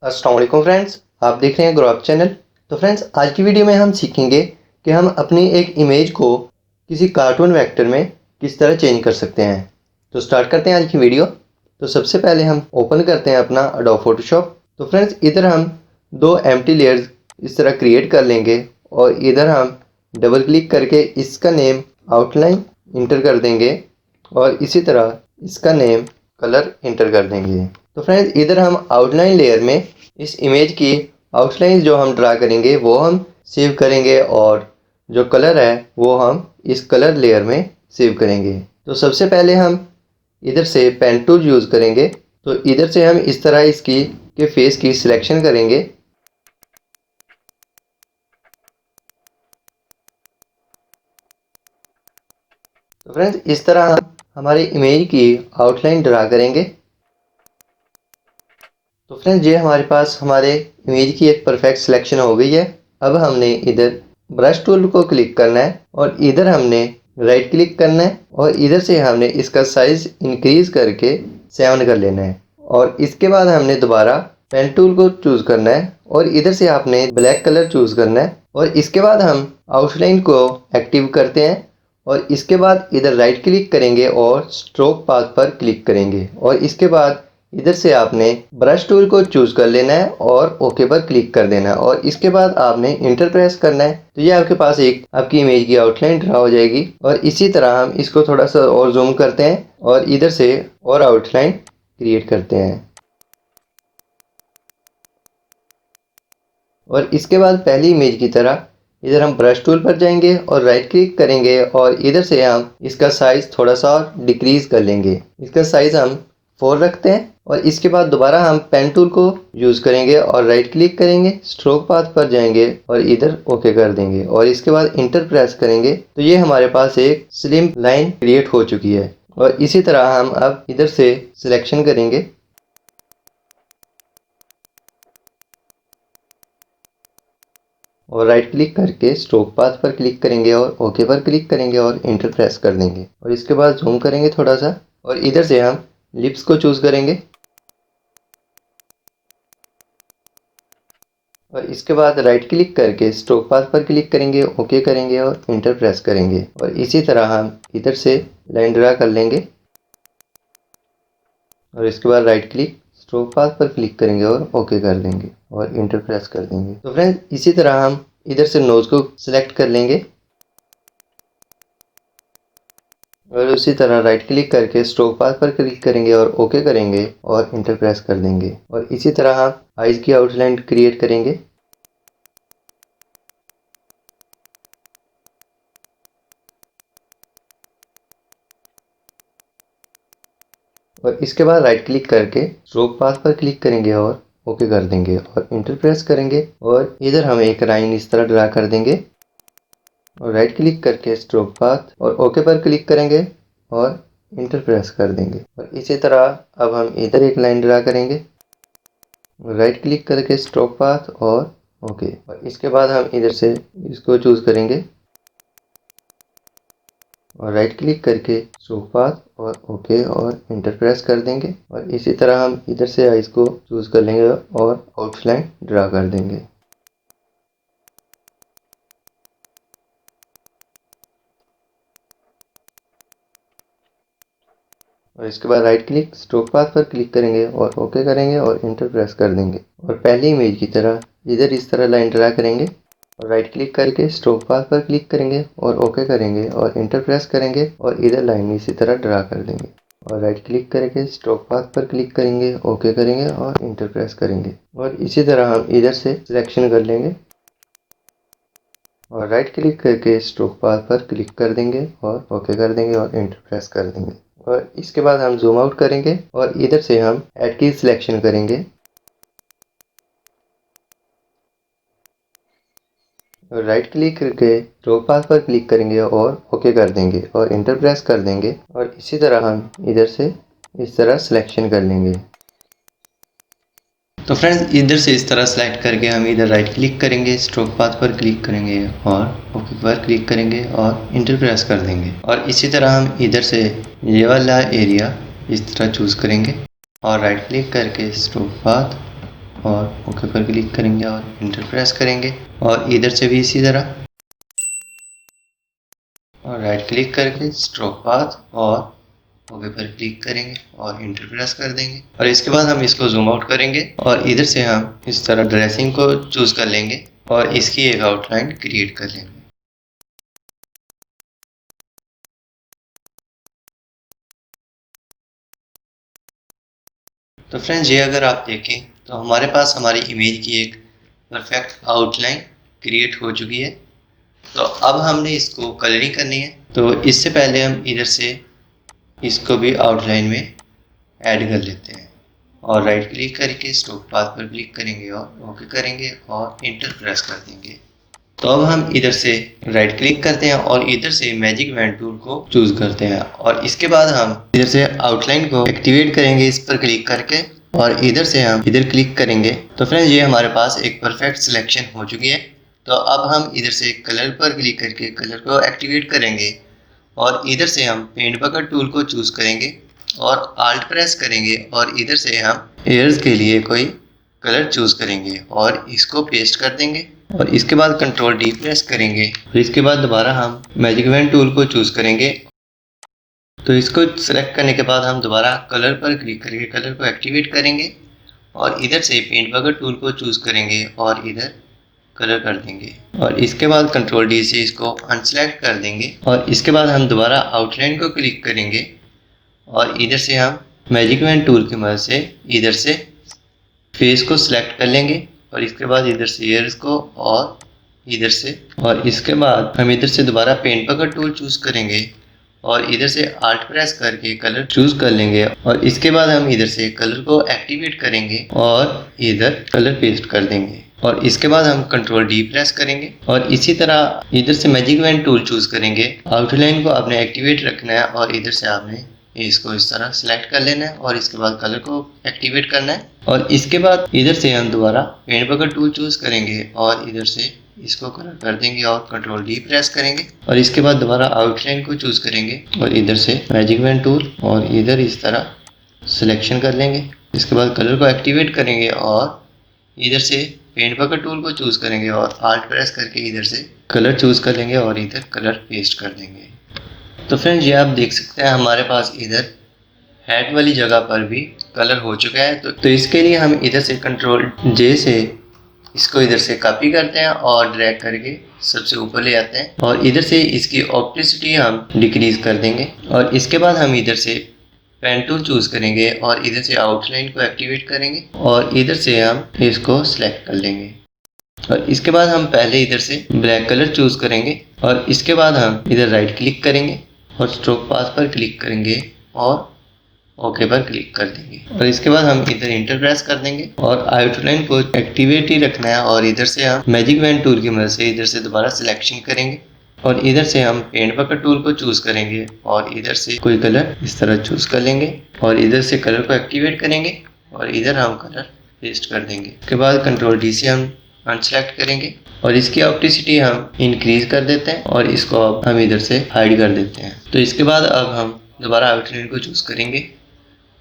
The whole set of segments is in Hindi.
अस्सलाम वालेकुम फ्रेंड्स, आप देख रहे हैं ग्रो अप चैनल। तो फ्रेंड्स, आज की वीडियो में हम सीखेंगे कि हम अपनी एक इमेज को किसी कार्टून वेक्टर में किस तरह चेंज कर सकते हैं। तो स्टार्ट करते हैं आज की वीडियो। तो सबसे पहले हम ओपन करते हैं अपना एडोब फोटोशॉप। तो फ्रेंड्स, इधर हम दो एम्प्टी लेयर्स इस तरह क्रिएट कर लेंगे और इधर हम डबल क्लिक करके इसका नेम आउटलाइन इंटर कर देंगे और इसी तरह इसका नेम कलर इंटर कर देंगे। तो फ्रेंड्स, इधर हम आउटलाइन लेयर में इस इमेज की आउटलाइन जो हम ड्रा करेंगे वो हम सेव करेंगे और जो कलर है वो हम इस कलर लेयर में सेव करेंगे। तो सबसे पहले हम इधर से पेन टूल यूज़ करेंगे। तो इधर से हम इस तरह इसकी के फेस की सिलेक्शन करेंगे। तो फ्रेंड्स, इस तरह हम हमारी इमेज की आउटलाइन ड्रा करेंगे। तो फ्रेंड्स, ये हमारे पास हमारे इमेज की एक परफेक्ट सिलेक्शन हो गई है। अब हमने इधर ब्रश टूल को क्लिक करना है और इधर हमने राइट क्लिक करना है और इधर से हमने इसका साइज इंक्रीज करके 7 कर लेना है और इसके बाद हमने दोबारा पेन टूल को चूज़ करना है और इधर से आपने ब्लैक कलर चूज़ करना है और इसके बाद हम आउटलाइन को एक्टिव करते हैं और इसके बाद इधर राइट क्लिक करेंगे और स्ट्रोक पाथ पर क्लिक करेंगे और इसके बाद इधर से आपने ब्रश टूल को चूज़ कर लेना है और ओके पर क्लिक कर देना है और इसके बाद आपने इंटर प्रेस करना है। तो ये आपके पास एक आपकी इमेज की आउटलाइन ड्रा हो जाएगी और इसी तरह हम इसको थोड़ा सा और जूम करते हैं और इधर से और आउटलाइन क्रिएट करते हैं और इसके बाद पहली इमेज की तरह इधर हम ब्रश टूल पर जाएंगे और राइट क्लिक करेंगे और इधर से हम इसका साइज थोड़ा सा और डिक्रीज कर लेंगे। इसका साइज हम 4 रखते हैं और इसके बाद दोबारा हम पेन टूल को यूज़ करेंगे और राइट क्लिक करेंगे, स्ट्रोक पाथ पर जाएंगे और इधर ओके कर देंगे और इसके बाद इंटर प्रेस करेंगे। तो ये हमारे पास एक स्लिम लाइन क्रिएट हो चुकी है और इसी तरह हम अब इधर से सिलेक्शन करेंगे और राइट क्लिक करके स्ट्रोक पाथ पर क्लिक करेंगे और ओके पर क्लिक करेंगे और इंटर प्रेस कर देंगे और इसके बाद जूम करेंगे थोड़ा सा और इधर से हम लिप्स को चूज़ करेंगे और इसके बाद राइट क्लिक करके स्ट्रोक पाथ पर क्लिक करेंगे, ओके करेंगे और इंटर प्रेस करेंगे और इसी तरह हम इधर से लाइन ड्रा कर लेंगे और इसके बाद राइट क्लिक स्ट्रोक पाथ पर क्लिक करेंगे और ओके कर देंगे और इंटर प्रेस कर देंगे। तो फ्रेंड्स, इसी तरह हम इधर से नोज को सिलेक्ट कर लेंगे और उसी तरह राइट क्लिक करके स्ट्रोक पाथ पर क्लिक करेंगे और ओके करेंगे और इंटर प्रेस कर देंगे और इसी तरह हम आइज़ की आउटलाइन क्रिएट करेंगे और इसके बाद राइट क्लिक करके स्ट्रोक पाथ पर क्लिक करेंगे और ओके कर देंगे और इंटर प्रेस करेंगे और इधर हम एक लाइन इस तरह ड्रा कर देंगे और राइट क्लिक करके स्ट्रोक पाथ और ओके पर क्लिक करेंगे और इंटर प्रेस कर देंगे और इसी तरह अब हम इधर एक लाइन ड्रा करेंगे और राइट क्लिक करके स्ट्रोक पाथ और ओके और इसके बाद हम इधर से इसको चूज़ करेंगे और राइट क्लिक करके स्ट्रोक पाथ और ओके और इंटर प्रेस कर देंगे और इसी तरह हम इधर से आइज़ को चूज़ कर लेंगे और आउटलाइन ड्रा कर देंगे और इसके बाद राइट क्लिक स्ट्रोक पाथ पर क्लिक करेंगे और ओके करेंगे और इंटर प्रेस कर देंगे और पहली इमेज की तरह इधर इस तरह लाइन ड्रा करेंगे और राइट क्लिक करके स्ट्रोक पाथ पर क्लिक करेंगे और ओके करेंगे और इंटर प्रेस करेंगे और इधर लाइन इसी तरह ड्रा कर देंगे और राइट क्लिक करके स्ट्रोक पाथ पर क्लिक करेंगे, ओके करेंगे और इंटर प्रेस करेंगे और इसी तरह हम इधर से सिलेक्शन कर लेंगे और राइट क्लिक करके स्ट्रोक पाथ पर क्लिक कर देंगे और ओके कर देंगे और इंटर प्रेस कर देंगे और इसके बाद हम जूम आउट करेंगे और इधर से हम ऐड की सिलेक्शन करेंगे और राइट क्लिक करके स्ट्रोक पाथ पर क्लिक करेंगे और ओके कर देंगे और इंटर प्रेस कर देंगे और इसी तरह हम इधर से इस तरह सिलेक्शन कर लेंगे। तो फ्रेंड्स, इधर से इस तरह सेलेक्ट करके हम इधर राइट क्लिक करेंगे, स्ट्रोक पाथ पर क्लिक करेंगे और ओके पर क्लिक करेंगे और इंटर प्रेस कर देंगे और इसी तरह हम इधर से ये वाला एरिया इस तरह चूज़ करेंगे और राइट क्लिक करके स्ट्रोक पाथ और ओके पर क्लिक करेंगे और इंटर प्रेस करेंगे और इधर से भी इसी तरह, और राइट क्लिक करके स्ट्रोक पाथ और ओके पर क्लिक करेंगे और इंटर प्रेस कर देंगे। और इसके बाद हम इसको जूम आउट करेंगे और इधर से हम इस तरह ड्रेसिंग को चूज कर लेंगे और इसकी एक आउटलाइन क्रिएट कर लेंगे। तो फ्रेंड्स, ये अगर आप देखें तो हमारे पास हमारी इमेज की एक परफेक्ट आउटलाइन क्रिएट हो चुकी है। तो अब हमने इसको कलरिंग करनी है। तो इससे पहले हम इधर से इसको भी आउटलाइन में ऐड कर लेते हैं और राइट क्लिक करके स्ट्रोक पाथ पर क्लिक करेंगे और ओके करेंगे और इंटर प्रेस कर देंगे। तो अब हम इधर से राइट क्लिक करते हैं और इधर से मैजिक वैन टूल को चूज करते हैं और इसके बाद हम इधर से आउटलाइन को एक्टिवेट करेंगे इस पर क्लिक करके और इधर से हम इधर क्लिक करेंगे। तो फ्रेंड्स, ये हमारे पास एक परफेक्ट सिलेक्शन हो चुकी है। तो अब हम इधर से कलर पर क्लिक करके कलर को एक्टिवेट करेंगे और इधर से हम पेंट बकेट टूल को चूज करेंगे और आल्ट प्रेस करेंगे और इधर से हम एयर्स के लिए कोई कलर चूज करेंगे और इसको पेस्ट कर देंगे और इसके बाद कंट्रोल डी प्रेस करेंगे और इसके बाद दोबारा हम मैजिक वैन टूल को चूज करेंगे। तो इसको सेलेक्ट करने के बाद हम दोबारा कलर पर क्लिक करके कलर को एक्टिवेट करेंगे और इधर से पेंट बकेट टूल को चूज करेंगे और इधर कलर कर देंगे और इसके बाद कंट्रोल डी से इसको अनसेलेक्ट कर देंगे और इसके बाद हम दोबारा आउटलाइन को क्लिक करेंगे और इधर से हम मैजिक वैन टूल की मदद से इधर से फेस को सिलेक्ट कर लेंगे और इसके बाद इधर से ईयर्स को और इधर से, और इसके बाद हम इधर से दोबारा पेंट बकेट टूल चूज करेंगे और इधर से आल्ट प्रेस करके कलर चूज कर लेंगे और इसके बाद हम इधर से कलर को एक्टिवेट करेंगे और इधर कलर पेस्ट कर देंगे और इसके बाद हम कंट्रोल डी प्रेस करेंगे और इसी तरह इधर से मैजिक वैन टूल चूज करेंगे। आउटलाइन को आपने एक्टिवेट रखना है और इधर से आपने इसको इस तरह सिलेक्ट कर लेना है और इसके बाद कलर को एक्टिवेट करना है और इसके बाद इधर से हम दोबारा पेंट बकेट टूल चूज करेंगे और इधर से इसको कलर कर देंगे और कंट्रोल डी प्रेस करेंगे और इसके बाद दोबारा आउटलाइन को चूज करेंगे और इधर से मैजिक वैन टूल और इधर इस तरह सिलेक्शन कर लेंगे। इसके बाद कलर को एक्टिवेट करेंगे और इधर से पेंट बकेट टूल को चूज करेंगे और आल्ट प्रेस करके इधर से कलर चूज कर लेंगे और इधर कलर पेस्ट कर देंगे। तो फ्रेंड्स, ये आप देख सकते हैं हमारे पास इधर हेड वाली जगह पर भी कलर हो चुका है। तो इसके लिए हम इधर से कंट्रोल जे से इसको इधर से कॉपी करते हैं और ड्रैग करके सबसे ऊपर ले आते हैं और इधर से इसकी ऑप्टिसिटी हम डिक्रीज कर देंगे और इसके बाद हम इधर से पेन टूल चूज करेंगे और इधर से आउटलाइन को एक्टिवेट करेंगे और इधर से हम इसको सिलेक्ट कर लेंगे और इसके बाद हम पहले इधर से ब्लैक कलर चूज करेंगे और इसके बाद हम इधर राइट क्लिक करेंगे और स्ट्रोक पाथ पर क्लिक करेंगे और ओके पर क्लिक कर देंगे और इसके बाद हम इधर इंटर प्रेस कर देंगे और आउटलाइन को एक्टिवेट ही रखना है और इधर से हम मैजिक वैन टूल की मदद से इधर से दोबारा सिलेक्शन करेंगे और इधर से हम पेंट बकेट टूल को चूज करेंगे और इधर से कोई कलर इस तरह चूज कर लेंगे और इधर से कलर को एक्टिवेट करेंगे और इधर हम कलर पेस्ट कर देंगे। उसके बाद कंट्रोल डी से हम अनसेलेक्ट करेंगे और इसकी ऑप्टिसिटी हम इंक्रीज कर देते हैं और इसको अब हम इधर से हाइड कर देते हैं। तो इसके बाद अब हम दोबारा आउटलाइन को चूज करेंगे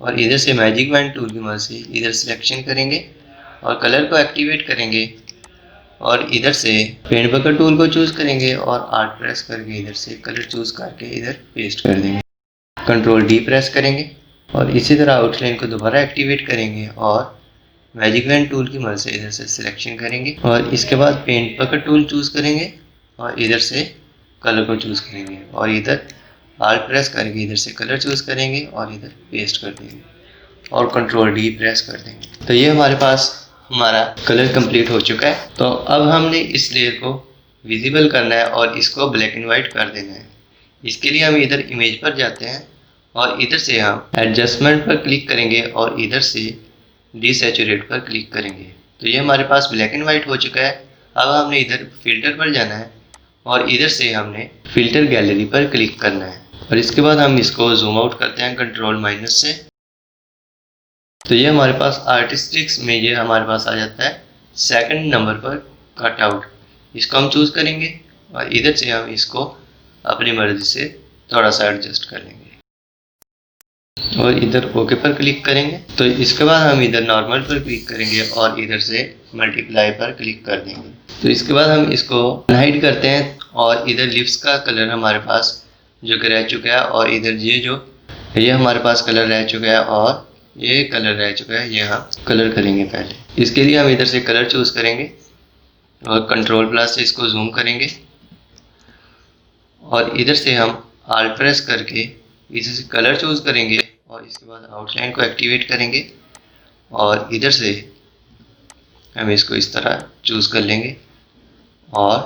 और इधर से मैजिक वैन टूल की मदद से इधर सिलेक्शन करेंगे और कलर को एक्टिवेट करेंगे और इधर से पेंट बकेट टूल को चूज करेंगे और आल्ट प्रेस करके इधर से कलर चूज करके इधर पेस्ट कर देंगे। कंट्रोल डी प्रेस करेंगे और इसी तरह आउटलाइन को दोबारा एक्टिवेट करेंगे और मैजिक वैन टूल की मदद से इधर से सिलेक्शन करेंगे और इसके बाद पेंट बकेट टूल चूज करेंगे और इधर से कलर को चूज करेंगे और इधर आल्ट प्रेस करके इधर से कलर चूज करेंगे और इधर पेस्ट कर देंगे और कंट्रोल डी प्रेस कर देंगे। तो ये हमारे पास हमारा कलर कंप्लीट हो चुका है। तो अब हमने इस लेयर को विजिबल करना है और इसको ब्लैक एंड वाइट कर देना है। इसके लिए हम इधर इमेज पर जाते हैं और इधर से हम एडजस्टमेंट पर क्लिक करेंगे और इधर से डिसैचुरेट पर क्लिक करेंगे। तो ये हमारे पास ब्लैक एंड वाइट हो चुका है। अब हमने इधर फिल्टर पर जाना है और इधर से हमने फिल्टर गैलरी पर क्लिक करना है और इसके बाद हम इसको जूम आउट करते हैं कंट्रोल माइनस से। तो ये हमारे पास आर्टिस्टिक्स में ये हमारे पास आ जाता है सेकंड नंबर पर कट आउट। इसको हम चूज करेंगे और इधर से हम इसको अपनी मर्जी से थोड़ा सा एडजस्ट कर लेंगे। और इधर ओके पर क्लिक करेंगे। तो इसके बाद हम इधर नॉर्मल पर क्लिक करेंगे और इधर से मल्टीप्लाई पर क्लिक कर देंगे। तो इसके बाद हम इसको हाइड करते हैं और इधर लिप्स का कलर हमारे पास जो कि रह चुका है और इधर ये हमारे पास कलर रह चुका है और ये कलर रह चुका है, ये हम कलर करेंगे पहले। इसके लिए हम इधर से कलर चूज़ करेंगे और कंट्रोल प्लस से इसको जूम करेंगे और इधर से हम आल्ट प्रेस करके इधर से कलर चूज़ करेंगे और इसके बाद आउटलाइन को एक्टिवेट करेंगे और इधर से हम इसको इस तरह चूज़ कर लेंगे और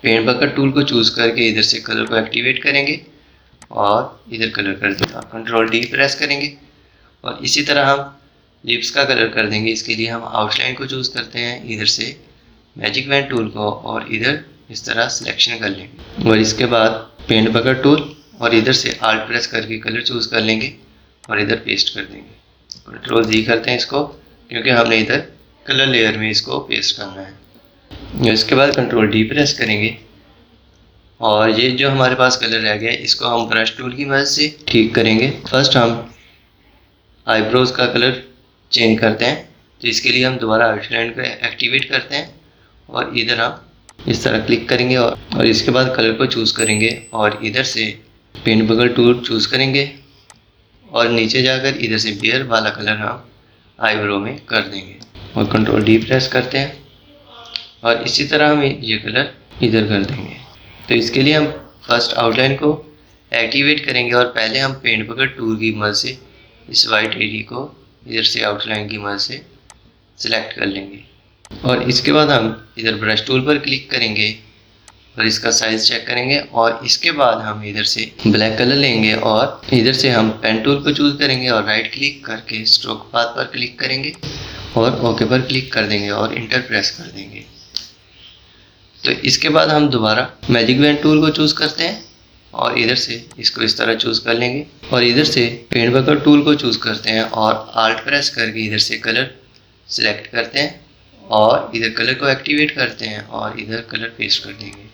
पेंट बकेट टूल को चूज़ करके इधर से कलर को एक्टिवेट करेंगे और इधर कलर कर देंगे। कंट्रोल डी प्रेस करेंगे और इसी तरह हम लिप्स का कलर कर देंगे। इसके लिए हम आउटलाइन को चूज़ करते हैं, इधर से मैजिक वैन टूल को और इधर इस तरह सिलेक्शन कर लेंगे और इसके बाद पेंट बकेट टूल और इधर से आल्ट प्रेस करके कलर चूज़ कर लेंगे और इधर पेस्ट कर देंगे। कंट्रोल जी करते हैं इसको क्योंकि हमने इधर कलर लेयर में इसको पेस्ट करना है। इसके बाद कंट्रोल डी प्रेस करेंगे और ये जो हमारे पास कलर रह गया है इसको हम ब्रश टूल की मदद से ठीक करेंगे। फर्स्ट हम आईब्रोज का कलर चेंज करते हैं, तो इसके लिए हम दोबारा आउटलाइन को एक्टिवेट करते हैं और इधर हम इस तरह क्लिक करेंगे और इसके बाद कलर को चूज़ करेंगे और इधर से पेंट बकेट टूल चूज़ करेंगे और नीचे जाकर इधर से बेयर वाला कलर हम आईब्रो में कर देंगे और कंट्रोल डी प्रेस करते हैं और इसी तरह हम ये कलर इधर कर देंगे। तो इसके लिए हम फर्स्ट आउटलाइन को एक्टिवेट करेंगे और पहले हम पेंट बकेट टूल की मदद से इस वाइट एरिया को इधर से आउटलाइन की मदद से सिलेक्ट कर लेंगे और इसके बाद हम इधर ब्रश टूल पर क्लिक करेंगे और इसका साइज़ चेक करेंगे और इसके बाद हम इधर से ब्लैक कलर लेंगे और इधर से हम पेन टूल को चूज़ करेंगे और राइट क्लिक करके स्ट्रोक पाथ पर क्लिक करेंगे और ओके पर क्लिक कर देंगे और इंटर प्रेस कर देंगे। तो इसके बाद हम दोबारा मैजिक वैन टूल को चूज़ करते हैं और इधर से इसको इस तरह चूज़ कर लेंगे और इधर से पेंट बकेट टूल को चूज़ करते हैं और आल्ट प्रेस करके इधर से कलर सिलेक्ट करते हैं और इधर कलर को एक्टिवेट करते हैं और इधर कलर पेस्ट कर देंगे।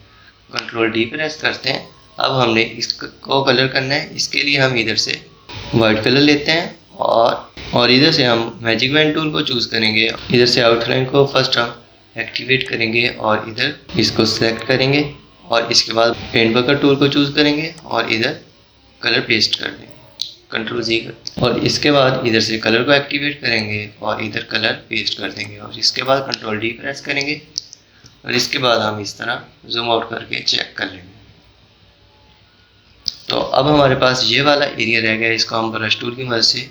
कंट्रोल डी प्रेस करते हैं। अब हमने इसको कलर करना है, इसके लिए हम इधर से वाइट कलर लेते हैं और इधर से हम मैजिक वैन टूल को चूज़ करेंगे। इधर से आउटलाइन को फर्स्ट हम एक्टिवेट करेंगे और इधर इसको सिलेक्ट करेंगे और इसके बाद पेंट बकेट टूल को चूज़ करेंगे और इधर कलर पेस्ट कर देंगे। कंट्रोल जी और इसके बाद इधर से कलर को एक्टिवेट करेंगे और इधर कलर पेस्ट कर देंगे और इसके बाद कंट्रोल डी प्रेस करेंगे और इसके बाद हम इस तरह जूम आउट करके चेक कर लेंगे। तो अब हमारे पास ये वाला एरिया रह गया, इसको हम ब्रश टूल की मदद से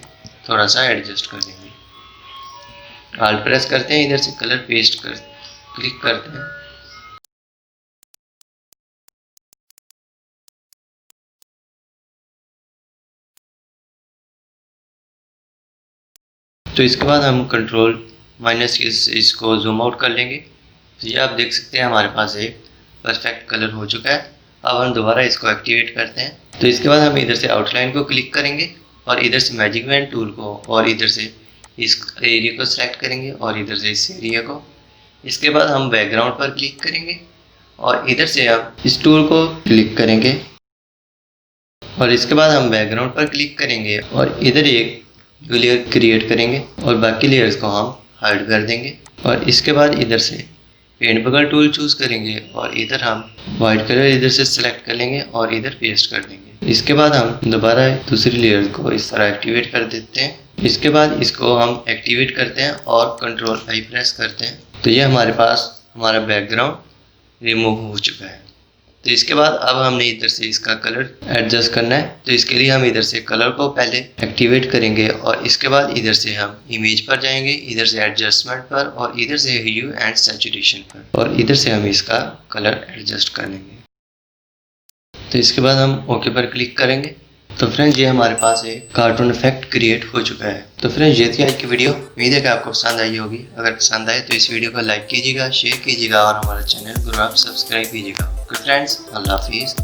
थोड़ा सा एडजस्ट कर देंगे। आल्ट प्रेस करते हैं, इधर से कलर पेस्ट कर क्लिक करते हैं तो इसके बाद हम कंट्रोल माइनस इसको जूम आउट कर लेंगे। तो ये आप देख सकते हैं हमारे पास एक परफेक्ट कलर हो चुका है। अब हम दोबारा इसको एक्टिवेट करते हैं। तो इसके बाद हम इधर से आउटलाइन को क्लिक करेंगे और इधर से मैजिक वैन टूल को और इधर से इस एरिया को सिलेक्ट करेंगे और इधर से इस एरिया को। इसके बाद हम बैकग्राउंड पर क्लिक करेंगे और इधर से हम इस टूल को क्लिक करेंगे और इसके बाद हम बैकग्राउंड पर क्लिक करेंगे और इधर एक न्यू लेयर क्रिएट करेंगे और बाकी लेयर्स को हम हाइड कर देंगे और इसके बाद इधर से पेंट बकेट टूल चूज़ करेंगे और इधर हम वाइट कलर इधर से सिलेक्ट कर लेंगे और इधर पेस्ट कर देंगे। इसके बाद हम दोबारा दूसरी लेयर को इस तरह एक्टिवेट कर देते हैं। इसके बाद इसको हम एक्टिवेट करते हैं और कंट्रोल आई प्रेस करते हैं। तो ये हमारे पास हमारा बैकग्राउंड रिमूव हो चुका है। तो इसके बाद अब हमने इधर से इसका कलर एडजस्ट करना है। तो इसके लिए हम इधर से कलर को पहले एक्टिवेट करेंगे और इसके बाद इधर से हम इमेज पर जाएंगे, इधर से एडजस्टमेंट पर और इधर से ह्यू एंड सैचुरेशन पर और इधर से हम इसका कलर एडजस्ट कर लेंगे। तो इसके बाद हम ओके पर क्लिक करेंगे। तो फ्रेंड्स ये हमारे पास एक कार्टून इफेक्ट क्रिएट हो चुका है। तो फ्रेंड्स ये थी आज की वीडियो, उम्मीद है कि आपको पसंद आई होगी। अगर पसंद आए तो इस वीडियो को लाइक कीजिएगा, शेयर कीजिएगा और हमारा चैनल को आप सब्सक्राइब कीजिएगा। फ्रेंड्स अल्लाह हाफिज़।